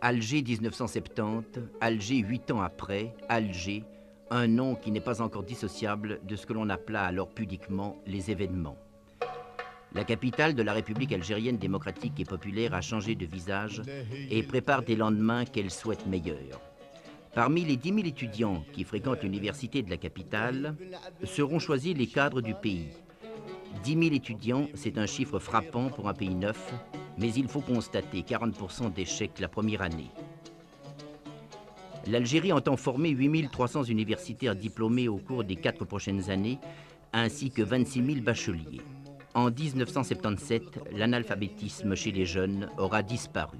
Alger 1970, Alger 8 ans après, Alger, un nom qui n'est pas encore dissociable de ce que l'on appela alors pudiquement les événements. La capitale de la République algérienne démocratique et populaire a changé de visage et prépare des lendemains qu'elle souhaite meilleurs. Parmi les 10 000 étudiants qui fréquentent l'université de la capitale, seront choisis les cadres du pays. 10 000 étudiants, c'est un chiffre frappant pour un pays neuf, mais il faut constater 40% d'échecs la première année. L'Algérie entend former 8 300 universitaires diplômés au cours des 4 prochaines années, ainsi que 26 000 bacheliers. En 1977, l'analphabétisme chez les jeunes aura disparu.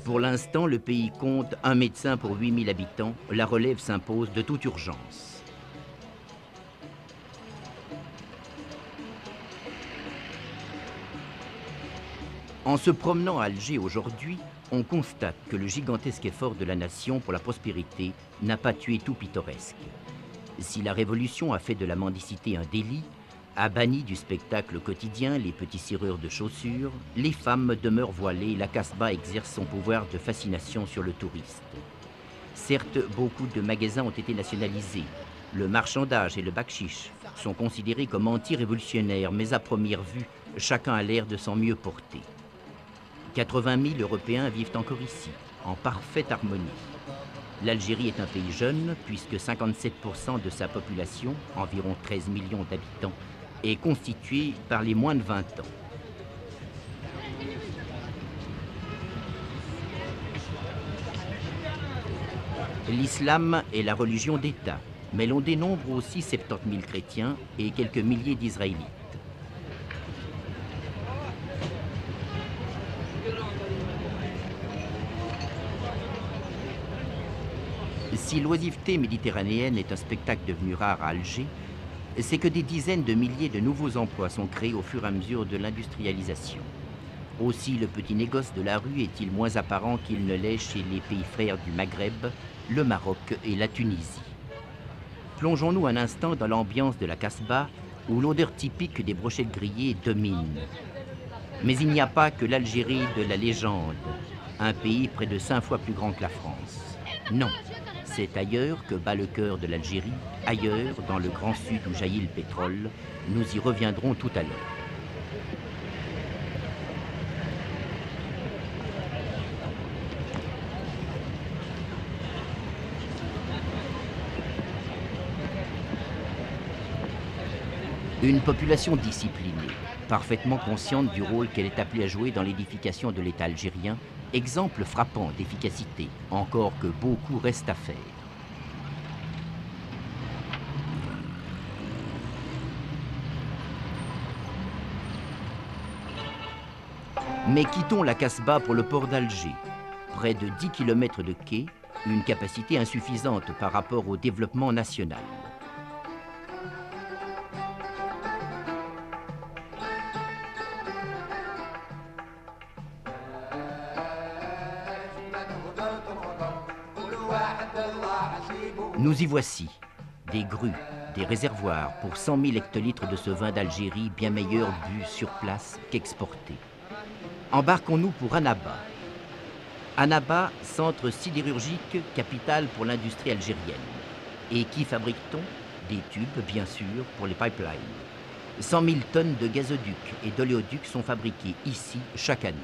Pour l'instant, le pays compte un médecin pour 8 000 habitants. La relève s'impose de toute urgence. En se promenant à Alger aujourd'hui, on constate que le gigantesque effort de la nation pour la prospérité n'a pas tué tout pittoresque. Si la Révolution a fait de la mendicité un délit, a banni du spectacle quotidien les petits cireurs de chaussures, les femmes demeurent voilées et la Casbah exerce son pouvoir de fascination sur le touriste. Certes, beaucoup de magasins ont été nationalisés. Le marchandage et le bakchiche sont considérés comme anti-révolutionnaires, mais à première vue, chacun a l'air de s'en mieux porter. 80 000 Européens vivent encore ici, en parfaite harmonie. L'Algérie est un pays jeune, puisque 57% de sa population, environ 13 millions d'habitants, est constituée par les moins de 20 ans. L'islam est la religion d'État, mais l'on dénombre aussi 70 000 chrétiens et quelques milliers d'Israélites. Si l'oisiveté méditerranéenne est un spectacle devenu rare à Alger, c'est que des dizaines de milliers de nouveaux emplois sont créés au fur et à mesure de l'industrialisation. Aussi le petit négoce de la rue est-il moins apparent qu'il ne l'est chez les pays frères du Maghreb, le Maroc et la Tunisie. Plongeons-nous un instant dans l'ambiance de la Casbah, où l'odeur typique des brochettes grillées domine. Mais il n'y a pas que l'Algérie de la légende, un pays près de 5 fois plus grand que la France. Non. C'est ailleurs que bat le cœur de l'Algérie, ailleurs, dans le grand sud où jaillit le pétrole. Nous y reviendrons tout à l'heure. Une population disciplinée, parfaitement consciente du rôle qu'elle est appelée à jouer dans l'édification de l'État algérien, exemple frappant d'efficacité, encore que beaucoup reste à faire. Mais quittons la Casbah pour le port d'Alger. Près de 10 km de quai, une capacité insuffisante par rapport au développement national. Nous y voici, des grues, des réservoirs pour 100 000 hectolitres de ce vin d'Algérie bien meilleur bu sur place qu'exporté. Embarquons-nous pour Annaba. Annaba, centre sidérurgique, capitale pour l'industrie algérienne. Et qui fabrique-t-on? Des tubes, bien sûr, pour les pipelines. 100 000 tonnes de gazoducs et d'oléoducs sont fabriqués ici chaque année.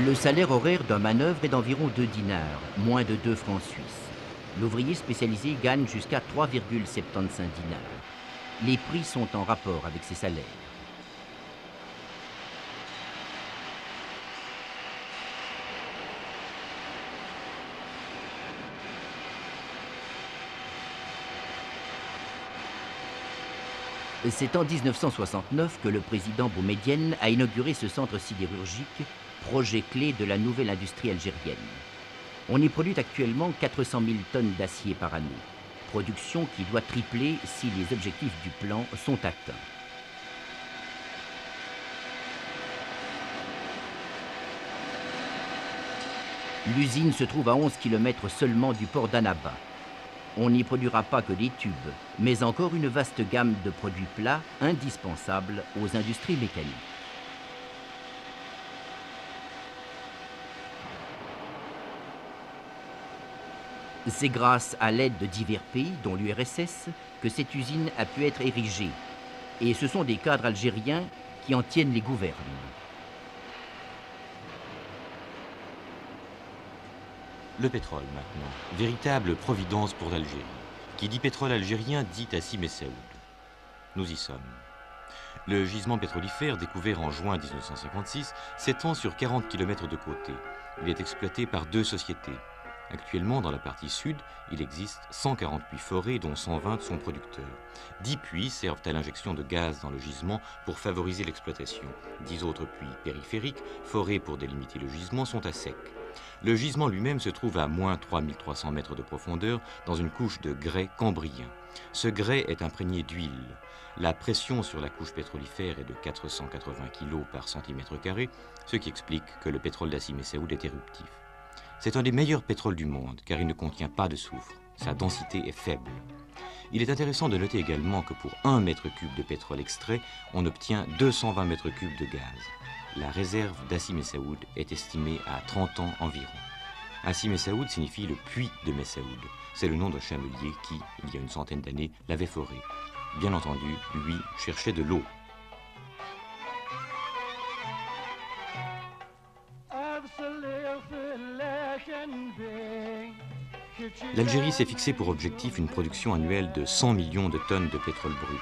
Le salaire horaire d'un manœuvre est d'environ 2 dinars, moins de 2 francs suisses. L'ouvrier spécialisé gagne jusqu'à 3,75 dinars. Les prix sont en rapport avec ces salaires. C'est en 1969 que le président Boumedienne a inauguré ce centre sidérurgique, projet clé de la nouvelle industrie algérienne. On y produit actuellement 400 000 tonnes d'acier par année, production qui doit tripler si les objectifs du plan sont atteints. L'usine se trouve à 11 km seulement du port d'Annaba. On n'y produira pas que des tubes, mais encore une vaste gamme de produits plats indispensables aux industries mécaniques. C'est grâce à l'aide de divers pays, dont l'URSS, que cette usine a pu être érigée. Et ce sont des cadres algériens qui en tiennent les gouvernes. Le pétrole maintenant, véritable providence pour l'Algérie. Qui dit pétrole algérien dit Hassim Messaoud. Nous y sommes. Le gisement pétrolifère, découvert en juin 1956, s'étend sur 40 km de côté. Il est exploité par 2 sociétés. Actuellement, dans la partie sud, il existe 148 forêts, dont 120 sont producteurs. 10 puits servent à l'injection de gaz dans le gisement pour favoriser l'exploitation. 10 autres puits périphériques, forés pour délimiter le gisement, sont à sec. Le gisement lui-même se trouve à moins 3300 mètres de profondeur dans une couche de grès cambrien. Ce grès est imprégné d'huile. La pression sur la couche pétrolifère est de 480 kg par centimètre carré, ce qui explique que le pétrole d'Hassim Messaoud est éruptif. C'est un des meilleurs pétroles du monde car il ne contient pas de soufre. Sa densité est faible. Il est intéressant de noter également que pour 1 mètre cube de pétrole extrait, on obtient 220 mètres cubes de gaz. La réserve d'Hassim Messaoud est estimée à 30 ans environ. Hassim Messaoud signifie le puits de Messaoud. C'est le nom d'un chamelier qui, il y a une centaine d'années, l'avait foré. Bien entendu, lui cherchait de l'eau. L'Algérie s'est fixé pour objectif une production annuelle de 100 millions de tonnes de pétrole brut.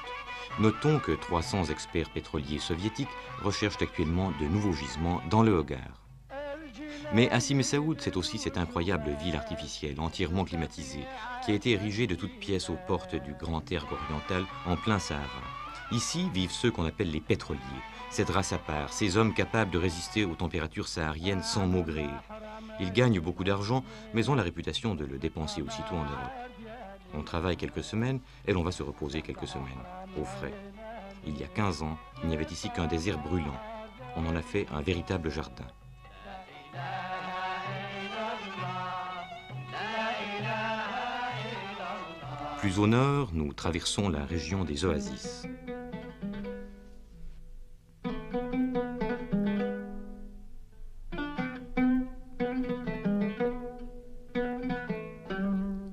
Notons que 300 experts pétroliers soviétiques recherchent actuellement de nouveaux gisements dans le Hogar. Mais Hassim Messaoud, c'est aussi cette incroyable ville artificielle, entièrement climatisée, qui a été érigée de toutes pièces aux portes du grand erg oriental en plein Sahara. Ici vivent ceux qu'on appelle les pétroliers, cette race à part, ces hommes capables de résister aux températures sahariennes sans maugréer. Ils gagnent beaucoup d'argent, mais ont la réputation de le dépenser aussitôt en Europe. On travaille quelques semaines et l'on va se reposer quelques semaines, au frais. Il y a 15 ans, il n'y avait ici qu'un désert brûlant. On en a fait un véritable jardin. Plus au nord, nous traversons la région des oasis.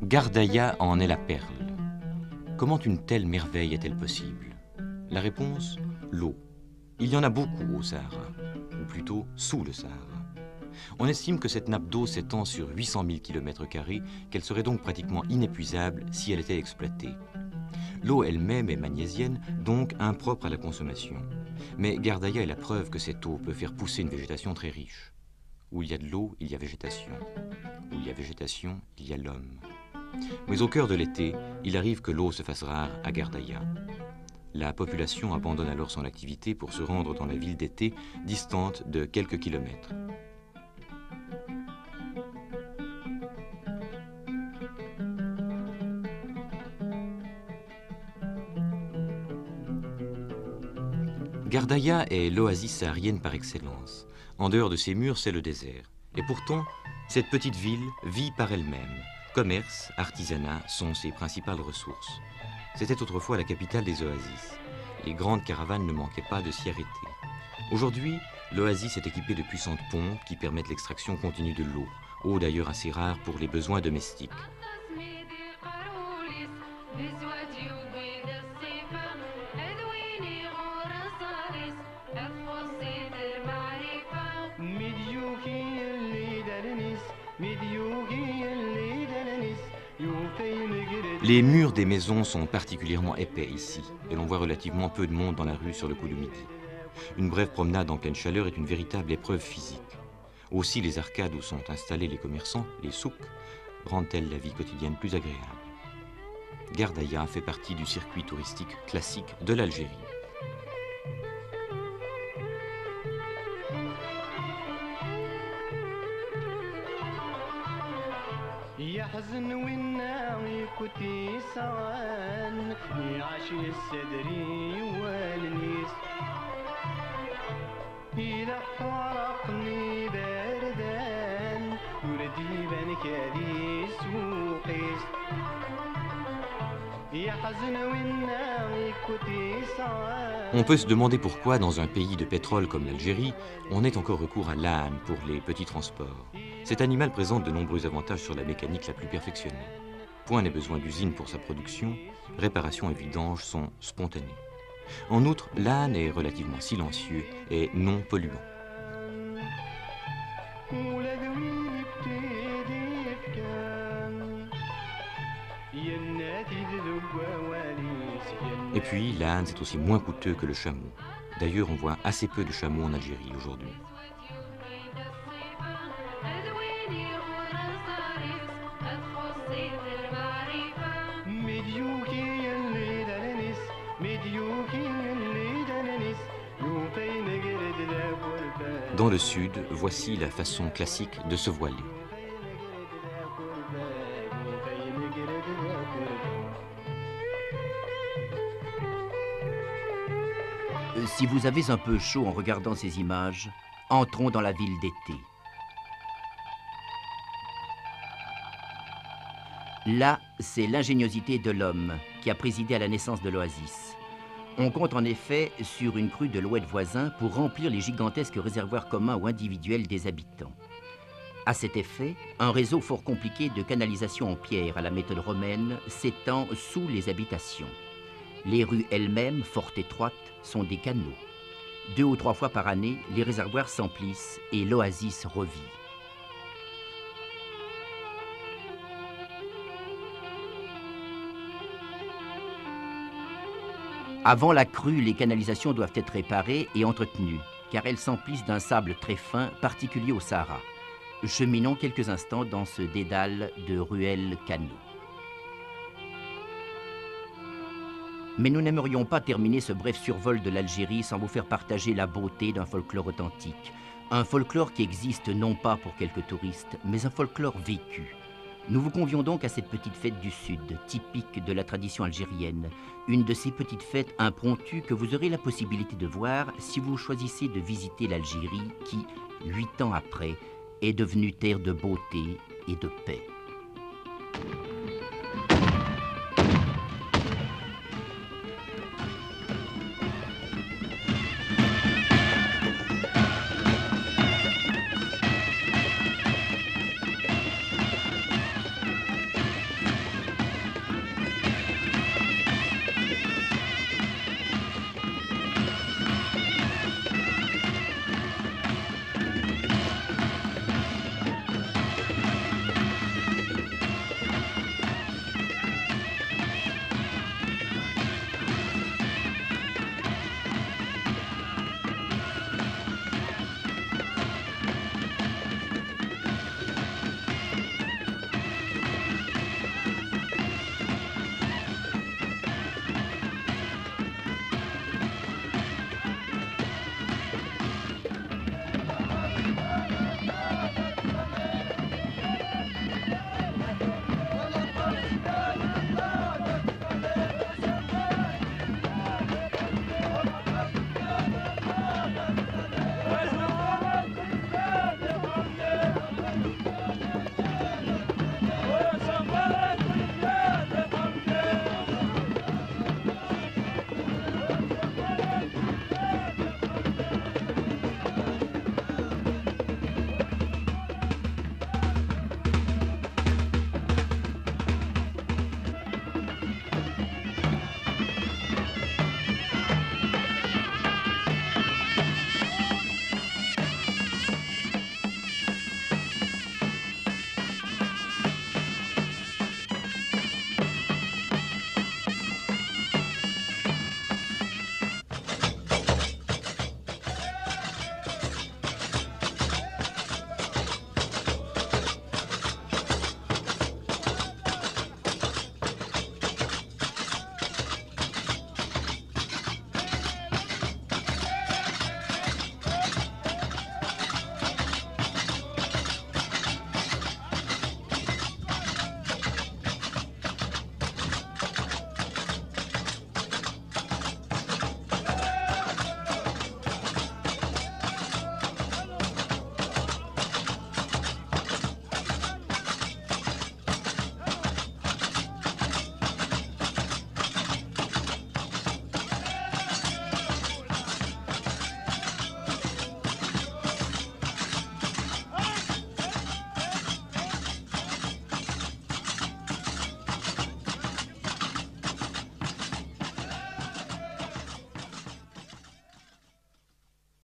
Gardaïa en est la perle. Comment une telle merveille est-elle possible? La réponse, l'eau. Il y en a beaucoup au Sahara, ou plutôt sous le Sahara. On estime que cette nappe d'eau s'étend sur 800 000 km², qu'elle serait donc pratiquement inépuisable si elle était exploitée. L'eau elle-même est magnésienne, donc impropre à la consommation. Mais Gardaïa est la preuve que cette eau peut faire pousser une végétation très riche. Où il y a de l'eau, il y a végétation. Où il y a végétation, il y a l'homme. Mais au cœur de l'été, il arrive que l'eau se fasse rare à Gardaïa. La population abandonne alors son activité pour se rendre dans la ville d'été, distante de quelques kilomètres. Gardaïa est l'oasis saharienne par excellence. En dehors de ses murs, c'est le désert. Et pourtant, cette petite ville vit par elle-même. Commerce, artisanat sont ses principales ressources. C'était autrefois la capitale des oasis. Les grandes caravanes ne manquaient pas de s'y arrêter. Aujourd'hui, l'oasis est équipée de puissantes pompes qui permettent l'extraction continue de l'eau. Eau d'ailleurs assez rare pour les besoins domestiques. Les murs des maisons sont particulièrement épais ici, et l'on voit relativement peu de monde dans la rue sur le coup de midi. Une brève promenade en pleine chaleur est une véritable épreuve physique. Aussi les arcades où sont installés les commerçants, les souks, rendent-elles la vie quotidienne plus agréable. Gardaïa fait partie du circuit touristique classique de l'Algérie. يحزن والناوي كنتي سان يعشي السدري والنيس إذا حرقني باردان ولدي بانك هذي سوقيس يحزن والناوي كنتي سان. On peut se demander pourquoi, dans un pays de pétrole comme l'Algérie, on ait encore recours à l'âne pour les petits transports. Cet animal présente de nombreux avantages sur la mécanique la plus perfectionnée. Point n'est besoin d'usine pour sa production, réparation et vidange sont spontanées. En outre, l'âne est relativement silencieux et non polluant. Et puis, l'âne, c'est aussi moins coûteux que le chameau. D'ailleurs, on voit assez peu de chameaux en Algérie aujourd'hui. Dans le sud, voici la façon classique de se voiler. Si vous avez un peu chaud en regardant ces images, entrons dans la ville d'été. Là, c'est l'ingéniosité de l'homme qui a présidé à la naissance de l'oasis. On compte en effet sur une crue de l'oued voisin pour remplir les gigantesques réservoirs communs ou individuels des habitants. À cet effet, un réseau fort compliqué de canalisation en pierre à la méthode romaine s'étend sous les habitations. Les rues elles-mêmes, fort étroites, sont des canaux. 2 ou 3 fois par année, les réservoirs s'emplissent et l'oasis revit. Avant la crue, les canalisations doivent être réparées et entretenues, car elles s'emplissent d'un sable très fin, particulier au Sahara. Cheminons quelques instants dans ce dédale de ruelles canaux. Mais nous n'aimerions pas terminer ce bref survol de l'Algérie sans vous faire partager la beauté d'un folklore authentique. Un folklore qui existe non pas pour quelques touristes, mais un folklore vécu. Nous vous convions donc à cette petite fête du Sud, typique de la tradition algérienne. Une de ces petites fêtes impromptues que vous aurez la possibilité de voir si vous choisissez de visiter l'Algérie qui, 8 ans après, est devenue terre de beauté et de paix.